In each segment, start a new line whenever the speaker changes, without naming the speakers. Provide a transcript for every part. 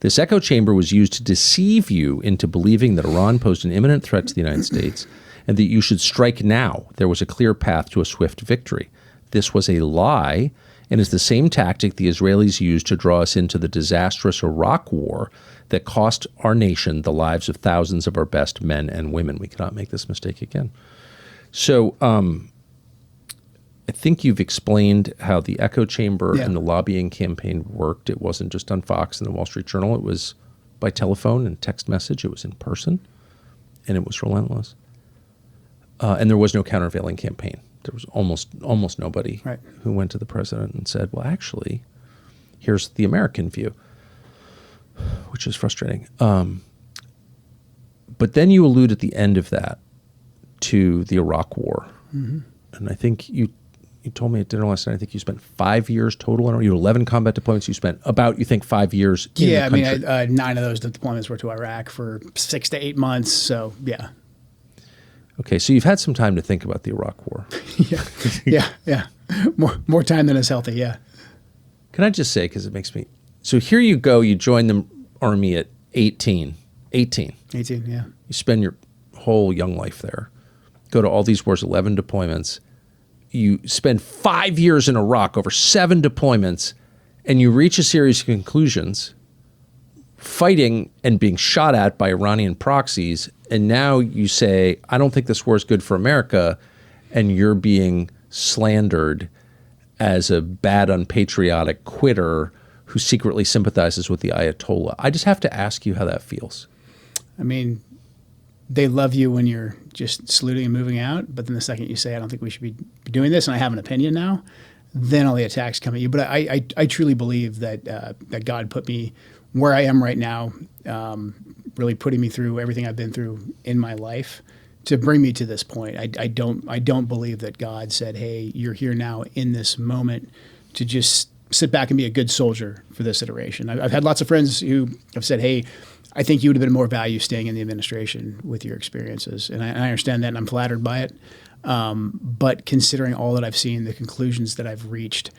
This echo chamber was used to deceive you into believing that Iran posed an imminent threat to the United States and that you should strike now. There was a clear path to a swift victory. This was a lie and is the same tactic the Israelis used to draw us into the disastrous Iraq war that cost our nation the lives of thousands of our best men and women. We cannot make this mistake again. So I think you've explained how the echo chamber and the lobbying campaign worked. It wasn't just on Fox and the Wall Street Journal. It was by telephone and text message. It was in person, and it was relentless. And there was no countervailing campaign. There was almost nobody who went to the president and said, well, actually, here's the American view, which is frustrating. But then you allude at the end of that to the Iraq war. Mm-hmm. And I think you told me at dinner last night, I think you spent 5 years total. You had 11 combat deployments. You spent about, you think, 5 years in the country.
I mean, 9 of those deployments were to Iraq for 6 to 8 months. So, yeah.
Okay, so you've had some time to think about the Iraq war.
yeah. More time than is healthy, yeah.
Can I just say, because it makes me... So here you go, you join the Army at 18. 18,
yeah.
You spend your whole young life there. Go to all these wars, 11 deployments. You spend 5 years in Iraq, over 7 deployments, and you reach a series of conclusions, fighting and being shot at by Iranian proxies, and now you say, I don't think this war is good for America, and you're being slandered as a bad, unpatriotic quitter who secretly sympathizes with the Ayatollah. I just have to ask you how that feels.
I mean, they love you when you're just saluting and moving out, but then the second you say, I don't think we should be doing this, and I have an opinion now, then all the attacks come at you. But I truly believe that that God put me where I am right now, really putting me through everything I've been through in my life to bring me to this point. I don't believe that God said, hey, you're here now in this moment to just sit back and be a good soldier for this iteration. I've had lots of friends who have said, hey, I think you would have been more value staying in the administration with your experiences. And I understand that, and I'm flattered by it. But considering all that I've seen, the conclusions that I've reached,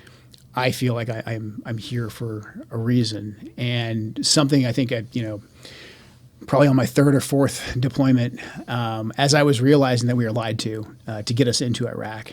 I feel like I'm here for a reason. And something I think probably on my 3rd or 4th deployment, as I was realizing that we were lied to get us into Iraq,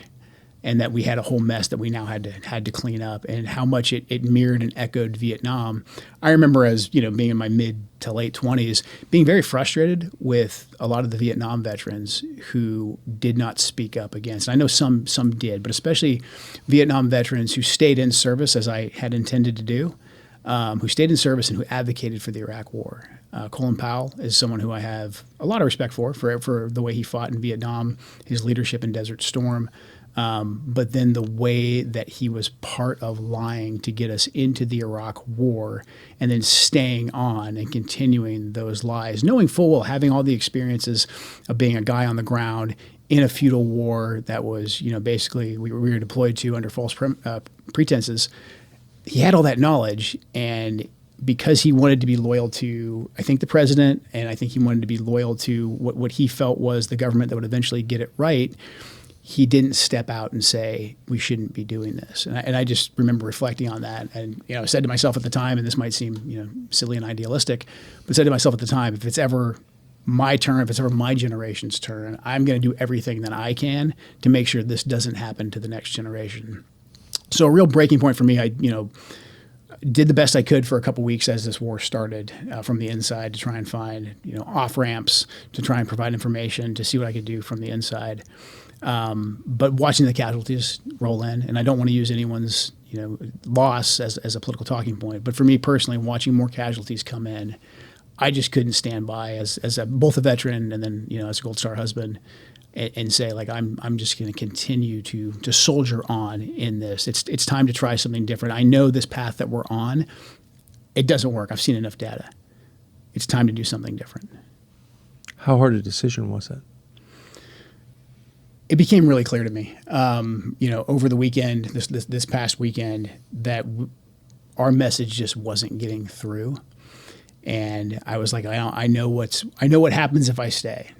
and that we had a whole mess that we now had to clean up, and how much it mirrored and echoed Vietnam. I remember as being in my mid to late 20s, being very frustrated with a lot of the Vietnam veterans who did not speak up against. I know some did, but especially Vietnam veterans who stayed in service as I had intended to do, who stayed in service and who advocated for the Iraq War. Colin Powell is someone who I have a lot of respect for the way he fought in Vietnam, his leadership in Desert Storm. But then the way that he was part of lying to get us into the Iraq war and then staying on and continuing those lies, knowing full well, having all the experiences of being a guy on the ground in a feudal war that was, basically we were deployed to under false pretenses. He had all that knowledge, and because he wanted to be loyal to, I think, the president, and I think he wanted to be loyal to what he felt was the government that would eventually get it right, he didn't step out and say, we shouldn't be doing this. And I just remember reflecting on that. And, I said to myself at the time, and this might seem, silly and idealistic, but said to myself at the time, if it's ever my turn, if it's ever my generation's turn, I'm going to do everything that I can to make sure this doesn't happen to the next generation. So a real breaking point for me, I did the best I could for a couple weeks as this war started from the inside to try and find, off ramps to try and provide information to see what I could do from the inside. But watching the casualties roll in, and I don't want to use anyone's loss as a political talking point, but for me personally, watching more casualties come in, I just couldn't stand by as both a veteran and then as a Gold Star husband and say, like, I'm just going to continue to soldier on in this. It's time to try something different. I know this path that we're on, it doesn't work. I've seen enough data. It's time to do something different.
How hard a decision was it?
It became really clear to me, over the weekend, this past weekend, that our message just wasn't getting through, and I was like, I know what happens if I stay.